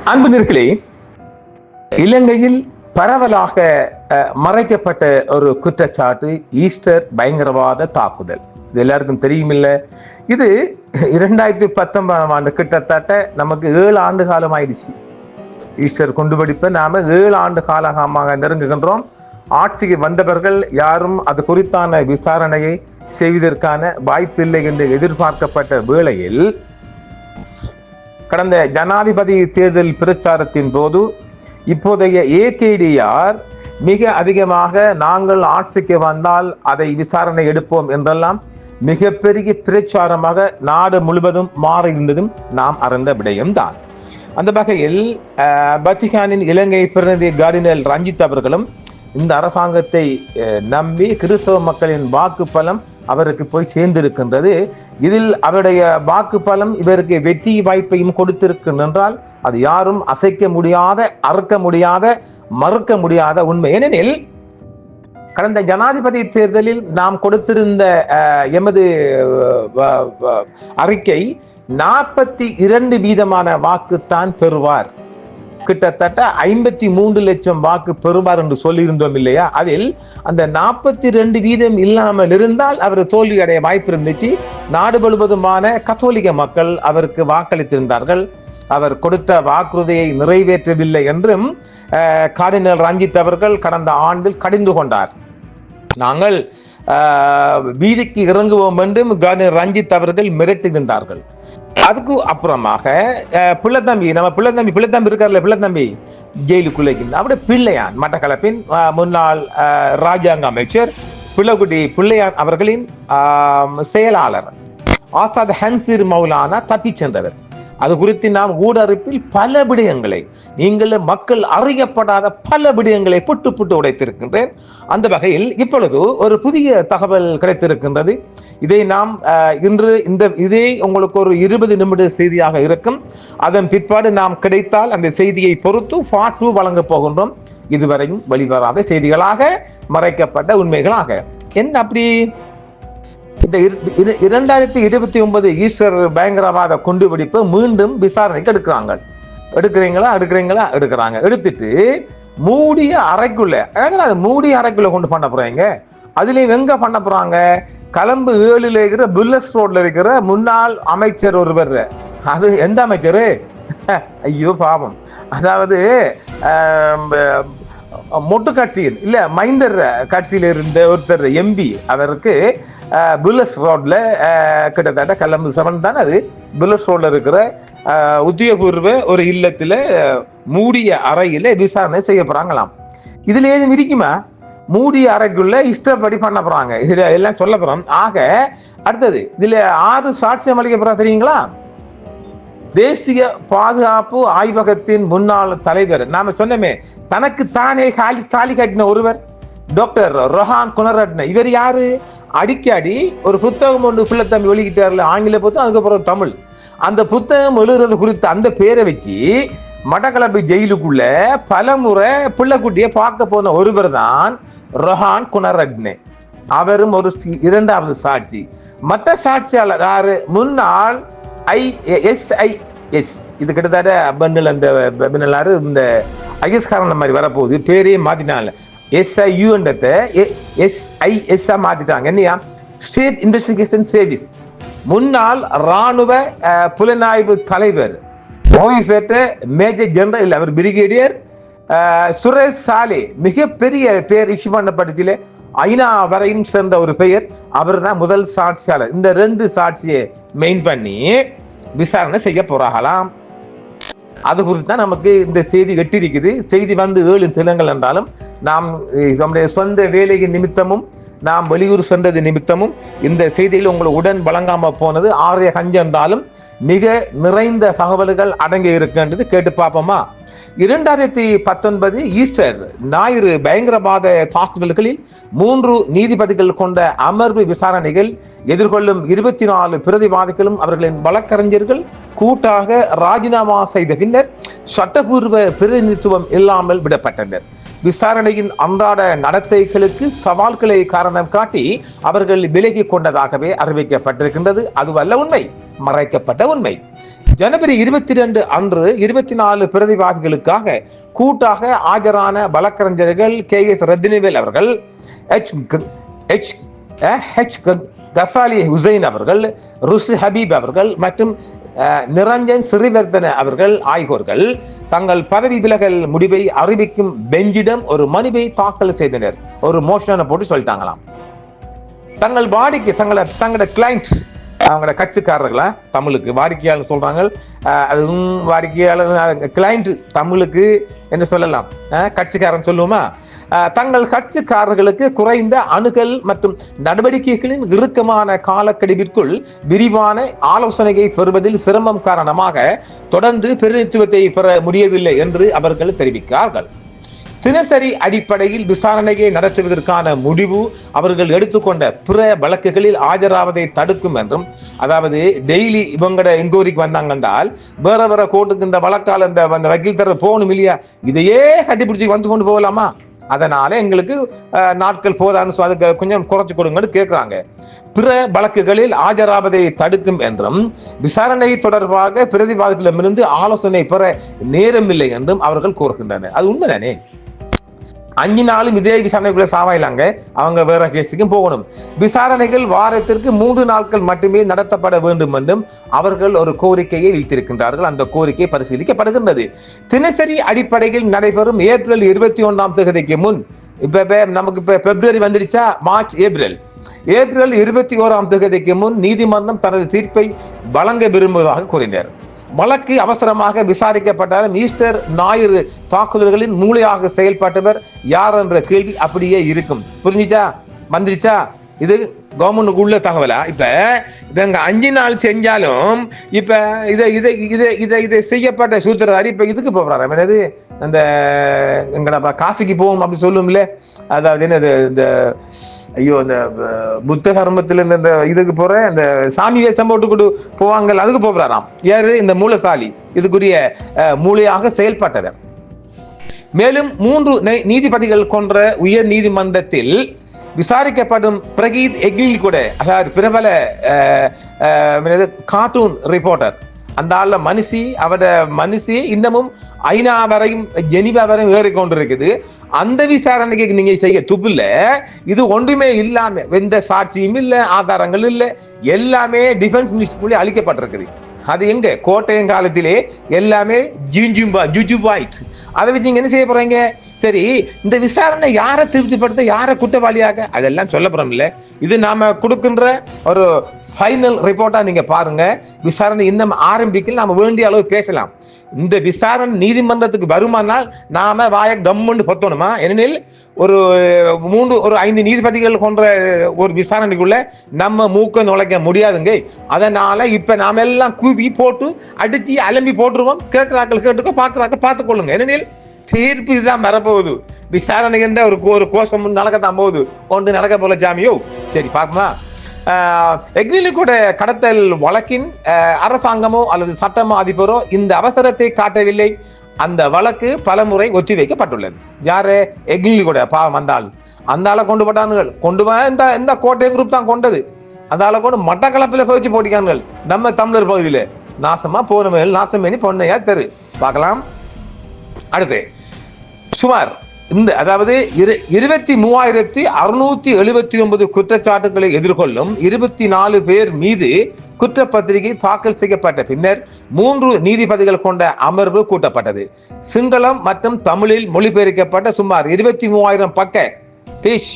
அன்பு நேயர்களே, இலங்கையில் பரவலாக மறைக்கப்பட்ட ஒரு குற்றச்சாட்டு ஈஸ்டர் பயங்கரவாத தாக்குதல். இது எல்லாருக்கும் தெரியுமில்ல. இது 2019 கிட்டத்தட்ட நமக்கு 7 ஆண்டு காலம் ஆயிடுச்சு. ஈஸ்டர் குண்டுவெடிப்பை நாம 7 ஆண்டு காலமாக நெருங்குகின்றோம். ஆட்சிக்கு வந்தவர்கள் யாரும் அது குறித்தான விசாரணையை செய்வதற்கான வாய்ப்பில்லை என்று எதிர்பார்க்கப்பட்ட வேளையில் கடந்த ஜனாதிபதி தேர்தல் பிரச்சாரத்தின் போது இப்போதைய ஏகேடிஆர் மிக அதிகமாக நாங்கள் ஆட்சிக்கு வந்தால் அதை விசாரணை எடுப்போம் என்றெல்லாம் மிகப்பெரிய பிரச்சாரமாக நாடு முழுவதும் மாறியிருந்ததும் நாம் அறிந்த விடயம்தான். அந்த வகையில் வத்திகானின் இலங்கை பிரதிநிதி கார்டினல் ரஞ்சித் அவர்களும் இந்த அரசாங்கத்தை நம்பி கிறிஸ்தவ மக்களின் வாக்கு பலம் அவருக்கு போய் சேர்ந்திருக்கின்றது. இதில் அவருடைய வாக்கு பலம் இவருக்கு வெற்றி வாய்ப்பையும் கொடுத்திருக்கின்றால் அது யாரும் அசைக்க முடியாத, அறுக்க முடியாத, மறுக்க முடியாத உண்மை. ஏனெனில் கடந்த ஜனாதிபதி தேர்தலில் நாம் கொடுத்திருந்த எமது அறிக்கை 42% வாக்குத்தான் பெறுவார், கிட்டத்தட்ட 53 லட்சம் வாக்கு பெறுவார் என்று சொல்லியிருந்தோம் இல்லையா? அதில் அந்த 42% இல்லாமல் இருந்தால் அவர் தோல்வி அடைய வாய்ப்பு இருந்துச்சு. நாடு முழுவதுமான கத்தோலிக்க மக்கள் அவருக்கு வாக்களித்திருந்தார்கள். அவர் கொடுத்த வாக்குறுதியை நிறைவேற்றவில்லை என்றும் கார்டினல் ரஞ்சித் அவர்கள் கடந்த ஆண்டில் கடிந்து கொண்டார். நாங்கள் வீதிக்கு இறங்குவோம் என்றும் கார்டினல் ரஞ்சித் அவர்கள் மிரட்டுகின்றார்கள். அதுக்கு அப்புறமாக பிள்ளைத்தம்பி இருக்கார்ல, பிள்ளைத்தம்பி ஜெயிலுக்குள்ளே அவருடைய பிள்ளையான் மட்டக்களப்பின் முன்னாள் ராஜாங்க அமைச்சர் பிள்ளைக்குட்டி பிள்ளையான் அவர்களின் செயலாளர் ஆசாத் ஹன்சீர் மௌலானா தப்பி சென்றவர். அது குறித்து நாம் ஊடறிப்பில் பல விடயங்களை, நீங்கள் மக்கள் அறியப்படாத பல விடயங்களை புட்டு புட்டு உடைத்திருக்கின்றேன். அந்த வகையில் இப்பொழுது ஒரு புதிய தகவல் கிடைத்திருக்கின்றது. இதை நாம் இன்று இதே உங்களுக்கு ஒரு 20 நிமிட செய்தியாக இருக்கும். அதன் பிற்பாடு நாம் கிடைத்தால் அந்த செய்தியை பொறுத்து பார்ட் 2 வழங்க போகின்றோம். இதுவரையும் வெளிவராத செய்திகளாக, மறைக்கப்பட்ட உண்மைகளாக. என்ன அப்படி? இந்த 2029 ஈஸ்டர் பயங்கரவாத குண்டுவெடிப்பு மீண்டும் விசாரணைக்கு எடுக்கிறாங்க. எடுத்துட்டு மூடிய அறைக்குள்ள கொண்டு பண்ண போறாங்க. அதுலயும் எங்க பண்ண போறாங்க? கலம்பு 7 இருக்கிற புல்லஸ் ரோட்ல இருக்கிற முன்னாள் அமைச்சர் ஒருவர். அது எந்த அமைச்சரு? ஐயோ பாவம். அதாவது மொட்டு கட்சியில் இல்ல மைந்தர் கட்சியில இருந்த ஒருத்தர் எம்பி. அவருக்கு புல்லஸ் ரோட்ல கிட்டத்தட்ட கலம்பு 7 தான் அது. புல்லஸ் ரோட்ல இருக்கிற உத்தியோகபூர்வ ஒரு இல்லத்துல மூடிய அறையில விசாரணை செய்ய போறாங்களாம். இதுல ஏதும் இருக்குமா? மூடிய அறைக்குள்ள இஷ்டப்படி பண்ண போறாங்க. இதுல எல்லாம் சொல்ல போறோம். ஆக அடுத்தது இதுல 6 சாட்சியம் அளிக்க போறா தெரியுங்களா? தேசிய பாதுகாப்பு ஆய்வகத்தின் முன்னாள் தலைவர், நாம சொன்னமே தனக்கு தானே தாலி கட்டின ஒருவர், டாக்டர் ரொஹான் குணரட்ன. இவர் யாரு? அடிக்கடி ஒரு புத்தகம் ஒன்று பிள்ளைத்தம்பி வெளியிட்டார்ல, ஆங்கில புத்தகம், அதுக்கப்புறம் தமிழ். அந்த புத்தகம் எழுதுறது குறித்து அந்த பேரை வச்சு மட்டக்களப்பு ஜெயிலுக்குள்ள பல முறை பிள்ளைக்குட்டியை பார்க்க போன ஒருவர் தான் ரொஹான் குணரட்னே. அவரும் ஒரு 2வது சாட்சி. மற்ற சாட்சியாளர் யாரு? முன்னாள் ISIS. இது கிட்டத்தட்ட பண்டில் அந்த இந்த ஐஎஸ் காரணம் மாதிரி வரப்போகுது. பேரே மாத்தினால SIU SIS மாத்திட்டாங்க. என்னையா? State investigation service. முன்னாள் ராணுவ புலனாய்வு தலைவர், ஓய்வு பெற்ற மேஜர் ஜெனரல், அவர் பிரிகேடியர் சுரேஷ் சாலே. மிகப்பெரிய பெயர் இஷ்யூ பண்ணப்பட்டுச்சுல, ஐநா வரையும் சேர்ந்த ஒரு பெயர். அவர் தான் முதல் சாட்சியாளர். இந்த 2 சாட்சியை மெயின் பண்ணி விசாரணை செய்ய போறாங்களாம். அது குறித்து தான் நமக்கு இந்த செய்தி எட்டிருக்குது. செய்தி வந்து 7 தினங்கள் என்றாலும் நாம் நம்முடைய சொந்த வேலையின் நிமித்தமும் நாம் வெளியூர் சென்றது நிமித்தமும் இந்த செய்தியில் உங்களுக்கு உடன் வழங்காம போனது 6 கஞ்சம் என்றாலும் மிக நிறைந்த தகவல்கள் அடங்கி இருக்கின்றது. கேட்டு பார்ப்போமா? 2019 ஈஸ்டர் ஞாயிறு பயங்கரவாத தாக்குதல்களில் 3 நீதிபதிகள் கொண்ட அமர்வு விசாரணைகள் எதிர்கொள்ளும் 24 பிரதிவாதிகளும் அவர்களின் வழக்கறிஞர்கள் கூட்டாக ராஜினாமா செய்த பின்னர் சட்டபூர்வ பிரதிநிதித்துவம் இல்லாமல் விடப்பட்டனர். விசாரணையின் அன்றாட நடத்தைகளுக்கு சவால்களை காரணம் காட்டி அவர்கள் விலகி கொண்டதாகவே அறிவிக்கப்பட்டிருக்கின்றது. அதுவல்ல உண்மை, மறைக்கப்பட்ட உண்மை. ஜனவரி 22 அன்று 24 பிரதிவாதிகளுக்காக கூட்டாக ஆஜரான வழக்கறிஞர்கள் KS ரத்தினவேல் அவர்கள், கசாலி ஹுசைன் அவர்கள், ருஷி ஹபீப் அவர்கள் மற்றும் நிரஞ்சன் ஸ்ரீவர்தன அவர்கள் ஆகியோர்கள் தங்கள் பதவி விலகல் முடிவை அறிவிக்கும் பெஞ்சிடம் ஒரு மனுவை தாக்கல் செய்தனர். ஒரு மோஷனை போட்டு சொல்லிட்டாங்களாம். தங்கள் வாடிக்கை தங்களோட கிளைண்ட், அவங்களோட கட்சிக்காரர்களா தமிழுக்கு வாடிக்கையாளர் சொல்றாங்க. அதுவும் வாடிக்கையாளர் கிளைண்ட் தமிழுக்கு என்ன சொல்லலாம், கட்சிக்காரன் சொல்லுவோமா. தங்கள் கட்சிக்காரர்களுக்கு குறைந்த அணுகல் மற்றும் நடவடிக்கைகளின் இறுக்கமான காலக்கெடுவிற்குள் விரிவான ஆலோசனையை பெறுவதில் சிரமம் காரணமாக தொடர்ந்து பிரதிநிதித்துவத்தை பெற முடியவில்லை என்று அவர்கள் தெரிவிக்கிறார்கள். தினசரி அடிப்படையில் விசாரணையை நடத்துவதற்கான முடிவு அவர்கள் எடுத்துக்கொண்ட பிற வழக்குகளில் ஆஜராவதை தடுக்கும் என்றும், அதாவது டெய்லி இவங்கட என்கொயரிக்கு வந்தாங்க என்றால் வேற கோர்ட்டுக்கு இந்த வழக்கால் இந்த வக்கீல் தர போகணும் இல்லையா, இதையே கட்டிப்பிடிச்சு வந்து கொண்டு போகலாமா, அதனால எங்களுக்கு நாட்கள் போதான்னு அதுக்கு கொஞ்சம் குறைச்சு கொடுங்கன்னு கேட்கிறாங்க. பிற வழக்குகளில் ஆஜராவதை தடுக்கும் என்றும் விசாரணை தொடர்பாக பிரதிவாதிகளிடமிருந்து ஆலோசனை பெற நேரமில்லை என்றும் அவர்கள் கூறுகின்றனர். அது உண்மைதானே? 5 நாளும் இதே விசாரணைக்குள்ள சாவாயிலாங்க, அவங்க வேற கேஸுக்கும் போகணும். விசாரணைகள் வாரத்திற்கு 3 நாட்கள் மட்டுமே நடத்தப்பட வேண்டும் என்றும் அவர்கள் ஒரு கோரிக்கையை வைத்திருக்கின்றார்கள். அந்த கோரிக்கை பரிசீலிக்கப்படுகின்றது. தினசரி அடிப்படையில் நடைபெறும் ஏப்ரல் 21ஆம் தேதிக்கு முன், இப்ப நமக்கு இப்ப பிப்ரவரி வந்துடுச்சா, மார்ச் ஏப்ரல் 21ஆம் தேதிக்கு முன் நீதிமன்றம் தனது தீர்ப்பை வழங்க விரும்புவதாக கூறினார். வழக்கு அவசரமாக விசாரிக்கப்பட்டாலும் ஈஸ்டர் ஞாயிறு தாக்குதல்களின் மூளையாக செயல்பட்டவர் யார் என்ற கேள்வி அப்படியே இருக்கும். புரிஞ்சுச்சா? வந்துருச்சா? இது கவர்மெண்ட் உள்ள தகவலா? இப்ப இங்க 5 நாள் செஞ்சாலும் இப்ப இதை செய்யப்பட்ட சூத்திரதாரி இப்ப இதுக்கு போறாரு, என்னது அந்த எங்கடா காசிக்கு போவோம் அப்படி சொல்லுவோம்ல, அதாவது என்னது இந்த ஐயோ இந்த புத்த தர்மத்துல இந்த இதுக்கு போற இந்த சாமி வேஷம் போட்டு போவாங்க, அதுக்கு போறாராம். யாரு? இந்த மூலசாலி, இதுக்குரிய மூளையாக செயல்பட்டவர். மேலும் 3 நீதிபதிகள் கொன்ற உயர் நீதிமன்றத்தில் விசாரிக்கப்படும் பிரகீத் எகில் கூட, அதாவது பிரபல கார்ட்டூன் ரிப்போர்ட்டர், அந்த ஆள்ல மனுஷி இன்னமும் ஐநா வரையும் ஜெனிவா வரையும் ஏறிக்கொண்டிருக்குது. அந்த விசாரணைக்கு நீங்க செய்ய துப்புல, இது ஒன்றுமே இல்லாம, எந்த சாட்சியும் இல்ல, ஆதாரங்கள் இல்ல, எல்லாமே டிஃபென்ஸ் மினிஸ்ட்ரி அளிக்கப்பட்டிருக்குது. அது எங்க கோட்டையம் காலத்திலே எல்லாமே ஜுஜுபாயிட். அதை வச்சு நீங்க என்ன செய்ய போறீங்க? சரி, இந்த விசாரணை யாரை திருப்திப்படுத்த, யாரை குற்றவாளியாக, அதெல்லாம் சொல்ல போறோம் இல்ல. இது நாம கொடுக்கின்ற ஒரு ஃபைனல் ரிப்போர்ட்டா நீங்க பாருங்க. விசாரணை இன்னும் ஆரம்பிக்கல, நாம வேண்டிய அளவு பேசலாம். இந்த விசாரணை நீதிமன்றத்துக்கு வருமானால் நாம வாய கம்முன்னு பொத்தணுமா? ஏனெனில் ஒரு 5 நீதிபதிகள் கொன்ற ஒரு விசாரணைக்குள்ள நம்ம மூக்க நுழைக்க முடியாதுங்க. அதனால இப்ப நாம எல்லாம் கூவி போட்டு அடிச்சு அலம்பி போட்டுருவோம். கேட்கிறாக்கள் கேட்டுக்கோ, பார்க்கிறாக்கள் பார்த்துக்கொள்ளுங்க. ஏனெனில் தீர்ப்பு இதுதான் வரப்போகுது. விசாரணை என்ற ஒரு கோஷம் நடக்கத்தான் போகுது, ஒன்று நடக்க போல ஜாமியோ. சரி பார்க்குமா? கூட கடத்தல் வழக்கின் அரசாங்கமோ அல்லது சட்டமோ அதிபரோ இந்த அவசரத்தை காட்டவில்லை. அந்த வழக்கு பலமுறை ஒத்திவைக்கப்பட்டுள்ளது. யாரு? எக்னில் கூட பாவம் வந்தால் அந்த ஆளை கொண்டு போட்டானுங்கள். கொண்டு இந்த கோட்டை குரூப் தான் கொண்டது. அந்த ஆளை கொண்டு மட்டக்களப்பில் வச்சு போட்டிக்கானுங்கள். நம்ம தமிழர் பகுதியில நாசமா போனவர்கள் நாசமேனி பொன்னையா தெரு பார்க்கலாம். அடுத்து சுமார் அதாவது 23,679 குற்றச்சாட்டுகளை எதிர்கொள்ளும் 24 பேர் மீது குற்றப்பத்திரிகை தாக்கல் செய்யப்பட்ட பின்னர் 3 நீதிபதிகள் கொண்ட அமர்வு கூட்டப்பட்டது. சிங்களம் மற்றும் தமிழில் மொழிபெயர்க்கப்பட்ட சுமார் 23,000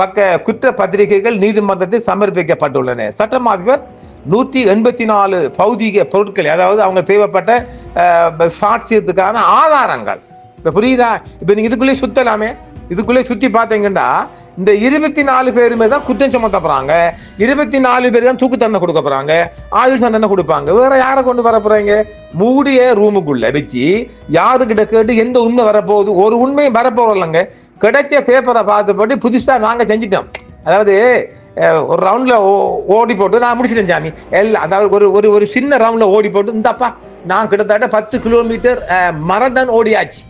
பக்க குற்றப்பத்திரிகைகள் நீதிமன்றத்தில் சமர்ப்பிக்கப்பட்டுள்ளன. சட்டமா அதிபர் 184 பௌதிக பொருட்கள், அதாவது அவங்க தேவைப்பட்ட சாட்சியத்துக்கான ஆதாரங்கள். இப்ப புரியுதா? இப்ப நீங்க இதுக்குள்ளே சுத்தலாமே, இதுக்குள்ளே சுத்தி பார்த்தீங்கன்னா இந்த 24 பேருமே தான் குற்றம் சுமத்தப்படுறாங்க. 24 பேர் தான் தூக்கு தண்டனை கொடுக்க போறாங்க, ஆயுள் தண்டனை கொடுப்பாங்க. வேற யாரை கொண்டு வர போறீங்க? மூடிய ரூமுக்குள்ள வச்சு யாருக்கிட்ட கேட்டு எந்த உண்மை வரப்போகுது? ஒரு உண்மையும் வரப்போறலங்க. கிடைச்ச பேப்பரை பார்த்துப்பட்டு புதுசா நாங்க செஞ்சிட்டோம். அதாவது ஒரு ரவுண்ட்ல ஓடி போட்டு நான் முடிச்சிட்டேன் சாமி எல்லாம். அதாவது ஒரு சின்ன ரவுண்ட்ல ஓடி போட்டு இந்தப்பா நான் கிட்டத்தட்ட 10 கிலோமீட்டர் மரதான் ஓடியாச்சு.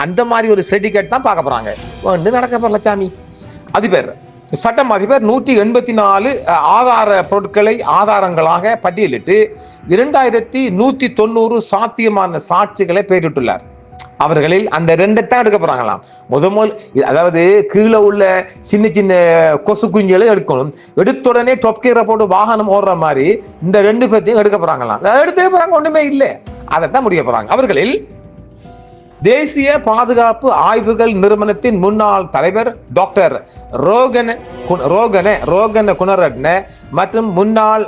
அந்த மாதிரி ஒரு செடிகேட் தான் பார்க்க போறாங்க. நடக்க போறல சாமி. அதிபர் சட்டம் அதிபர் 184 ஆதார பொருட்களை ஆதாரங்களாக பட்டியலிட்டு 2190 சாத்தியமான சாட்சிகளை பெயரிட்டுள்ளார். அவர்களில் அந்த 2 தான் எடுக்க போறாங்களாம். முதல் அதாவது கீழே உள்ள சின்ன சின்ன கொசு குஞ்சுகளை எடுக்கணும். எடுத்த உடனே டொப் கீரை போட்டு வாகனம் ஓடுற மாதிரி இந்த 2 பேர்த்தையும் எடுக்க போறாங்களாம். எடுத்தே போறாங்க, ஒண்ணுமே இல்லை, அதைத்தான் முடிய போறாங்க. அவர்களில் தேசிய பாதுகாப்பு ஆய்வுகள் நிறுவனத்தின் முன்னாள் தலைவர் டாக்டர் ரோகன குணரட்ன மற்றும் முன்னாள்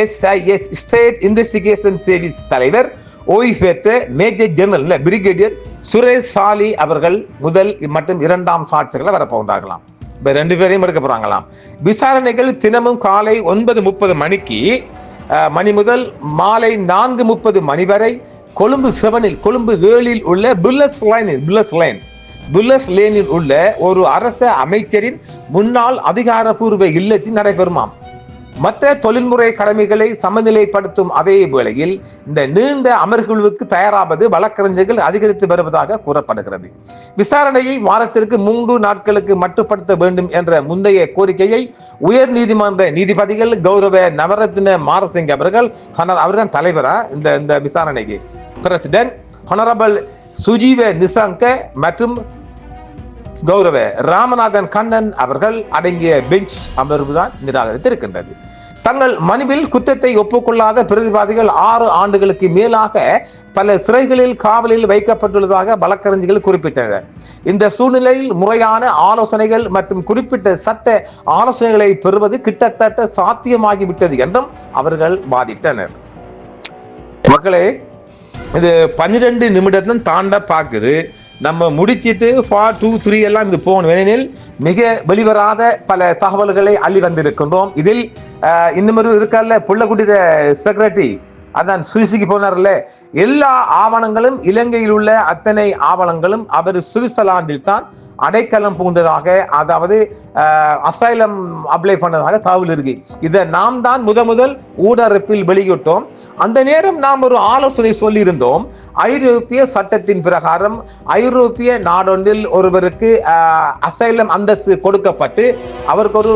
SIS ஸ்டேட் இன்வெஸ்டிகேஷன் சர்வீஸ் தலைவர் ஓய்வு பெற்ற மேஜர் ஜெனரல் பிரிகேடியர் சுரேஷ் சாலி அவர்கள் முதல் மற்றும் 2ஆம் சாட்சிகளை வரப்போகிறார்களாம். 2 பேரையும் எடுக்க போறாங்களாம். விசாரணைகள் தினமும் காலை 9:30 மணி முதல் மாலை 4:30 மணி வரை கொழும்பு 7 உள்ள புல்லஸ் லேனில் உள்ள ஒரு அரச அமைச்சரின் முன்னாள் அதிகாரப்பூர்வ இல்லத்தில் நடைபெறுமாம். மற்ற தொழில்முறை கடமைகளை சமநிலைப்படுத்தும் அதே வேளையில் இந்த நீண்ட அமர்வுகளுக்கு தயாராவது வழக்கறிஞர்கள் அதிகரித்து வருவதாக கூறப்படுகிறது. விசாரணையை வாரத்திற்கு 3 நாட்களுக்கு மட்டுப்படுத்த வேண்டும் என்ற முந்தைய கோரிக்கையை உயர் நீதிமன்ற நீதிபதிகள் கௌரவ நவரத்ன மாரசிங் அவர்கள் தலைவரா இந்த விசாரணைக்கு பிரசிடென்ட் ஹானரபிள் சுஜீவ நிசாங்க மற்றும் கௌரவ ராமநாதன் கண்ணன் அவர்கள் அடங்கிய பெஞ்ச் அமர்வுதான் நிராகரித்திருக்கின்றது. தங்கள் மனுவில் குற்றத்தை ஒப்புக்கொள்ளாத பிரதிவாதிகள் 6 ஆண்டுகளுக்கு மேலாக பல சிறைகளில் காவலில் வைக்கப்பட்டுள்ளதாக வழக்கறிஞர்கள் குறிப்பிட்டனர். இந்த சூழ்நிலையில் முறையான ஆலோசனைகள் மற்றும் குறிப்பிட்ட சட்ட ஆலோசனைகளை பெறுவது கிட்டத்தட்ட சாத்தியமாகிவிட்டது என்றும் அவர்கள் வாதிட்டனர். மக்களே, இது 12 நிமிடம் தாண்ட பாக்குது. நம்ம முடிச்சிட்டு 4, 2, 3 எல்லாம் இது போகணும். ஏனெனில் மிக வெளிவராத பல தகவல்களை அள்ளி வந்திருக்கின்றோம். இதில் இன்னும் இருக்கல புள்ளக்குடி செக்ரட்டரி அதான் சுவிஸுக்கு போனார்ல, எல்லா ஆவணங்களும் இலங்கையில் உள்ள அத்தனை ஆவணங்களும் அவர் சுவிட்சர்லாந்தில் தான் அடைக்கலம் புகுந்ததாக, அதாவது அசைலம் அப்ளை பண்ணதாக தகவல் இருக்கு. இதை நாம் தான் முதல் ஊடகத்தில் வெளியிட்டோம். அந்த நேரம் நாம் ஒரு ஆலோசனை சொல்லி இருந்தோம். ஐரோப்பிய சட்டத்தின் பிரகாரம் ஐரோப்பிய நாடொன்றில் ஒருவருக்கு அசைலம் அந்தஸ்து கொடுக்கப்பட்டு அவருக்கு ஒரு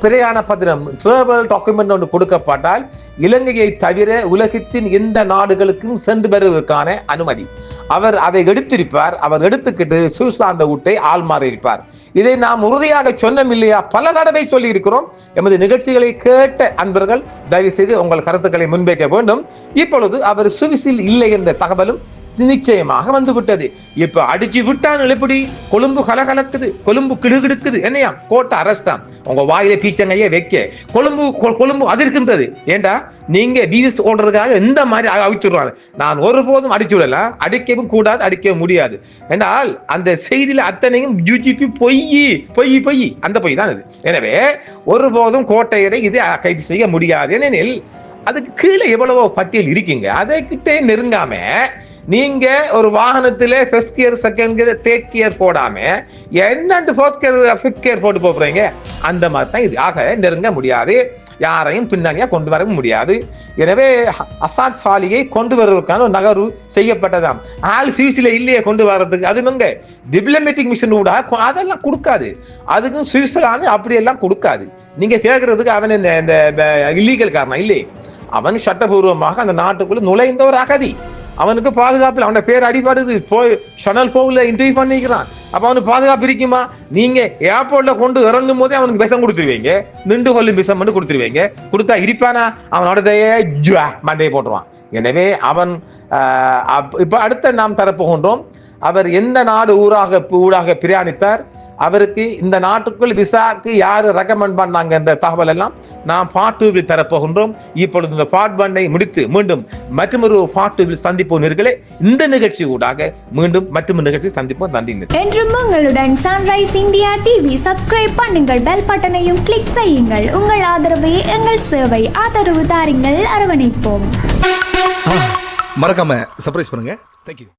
பிரயாண பத்திரம் டிராவல் டாக்குமெண்ட் ஒன்று கொடுக்கப்பட்டால் இலங்கையை தவிர உலகத்தின் எந்த நாடுகளுக்கும் சென்று வருவதற்கான அனுமதி அவர் அதை எடுத்திருப்பார். அவர் எடுத்துக்கிட்டு சுவிட்சர்லாந்து ஊட்டை ஆள்மாறியிருப்பார். இதை நாம் உறுதியாக சொன்னோம் இல்லையா? பல தடவை சொல்லி இருக்கிறோம். எமது நிகழ்ச்சிகளை கேட்ட அன்பர்கள் தயவு செய்து உங்கள் கருத்துக்களை முன்வைக்க வேண்டும். இப்பொழுது அவர் சுவிஸில் இல்லை என்ற தகவலும் நிச்சயமாக வந்துவிட்டது. இப்ப அடிச்சு விட்டான். எப்படி கொழும்பு கலகலக்குது, கொழும்பு கிடுகிடுக்குது. என்னையா கோட்டை அரஸ்தான் உங்க வாயில பீச்சங்கையே வைக்க கொழும்பு அதிர்க்கின்றது. ஏண்டா நீங்க டிவிஸ் ஓடுறதுக்காக எந்த மாதிரி அவிச்சுடுறாங்க. நான் ஒருபோதும் அடிச்சு விடலாம், அடிக்கவும் கூடாது, அடிக்கவும் முடியாது. என்றால் அந்த செய்தியில அத்தனையும் UGP பொய் அந்த பொய் தான் இது. எனவே ஒருபோதும் கோட்டையரை இது கைது செய்ய முடியாது. ஏனெனில் அதுக்கு கீழே எவ்வளவோ பட்டியல் இருக்கீங்க. அதை கிட்டே நெருங்காம நீங்க ஒரு வாகனத்திலே first gear, second gear, third gear போடாம என்னண்டு ஃபோர்த் கியர், ஃபிஃப்த் கியர் போட்டு போறீங்க. அந்த மாதிரி தான் இது. ஆக நெருங்க முடியாது, யாரையும் பின்னணியா கொண்டு வர முடியாது. எனவே அசாத் சாலியை கொண்டு வருவதற்கான ஒரு நகர்வு செய்யப்பட்டதாம். ஆள் சுவிஸ்ல இல்லையே கொண்டு வர்றதுக்கு. அது இங்க டிப்ளமேட்டிக் மிஷன் கூட அதெல்லாம் கொடுக்காது. அதுக்கும் சுவிட்சர்லாந்து அப்படியெல்லாம் கொடுக்காது. நீங்க கேட்கறதுக்கு அவன் இந்த இல்லீகல் காரணம் இல்லை. அவன் சட்டபூர்வமாக அந்த நாட்டுக்குள்ள நுழைந்த ஒரு அகதி. அவனுக்கு பாதுகாப்பு, அவனோட பேர் அடிபடுது, போய் ஷனல் போகல இன்டர்வியூ பண்ணிக்கிறான். அப்ப அவனுக்கு பாதுகாப்பு இருக்குமா? நீங்க ஏர்போர்ட்ல கொண்டு இறங்கும் போதே அவனுக்கு விஷம் கொடுத்துருவீங்க, நின்று கொள்ளும் விஷம் மட்டும் கொடுத்துருவீங்க. கொடுத்தா இருப்பானா? அவனோட மண்டையை போட்டுருவான். எனவே அவன் இப்ப அடுத்த நாம் தரப்போகின்றோம். அவர் எந்த நாடு ஊடாக பிரயாணித்தார், அவருக்கு இந்த நாட்டுக்குள் விசாக்கு யாரு ரெக்கமெண்ட் பண்ணாங்க என்ற தகவல் எல்லாம் நாம் பார்ட் 2 தரப்போகின்றோம். இப்பொழுது இந்த பார்ட் 1 முடித்து மீண்டும் மற்றொரு பார்ட் 2 சந்திப்போம். நேயர்களே, இந்த நிகழ்ச்சி ஊடாக மீண்டும் மற்றொரு நிகழ்ச்சி சந்திப்போம். நன்றி. என்றும் உங்களுடன் சன்ரைஸ் இந்தியா டிவி சப்ஸ்கிரைப் பண்ணுங்கள், பெல் பட்டனையும் கிளிக் செய்யுங்கள். உங்கள் ஆதரவே எங்கள் சேவை. ஆதரவு தாருங்கள், அரவணைப்போம். மறக்காம சர்ப்ரைஸ் பண்ணுங்க. தேங்க்யூ.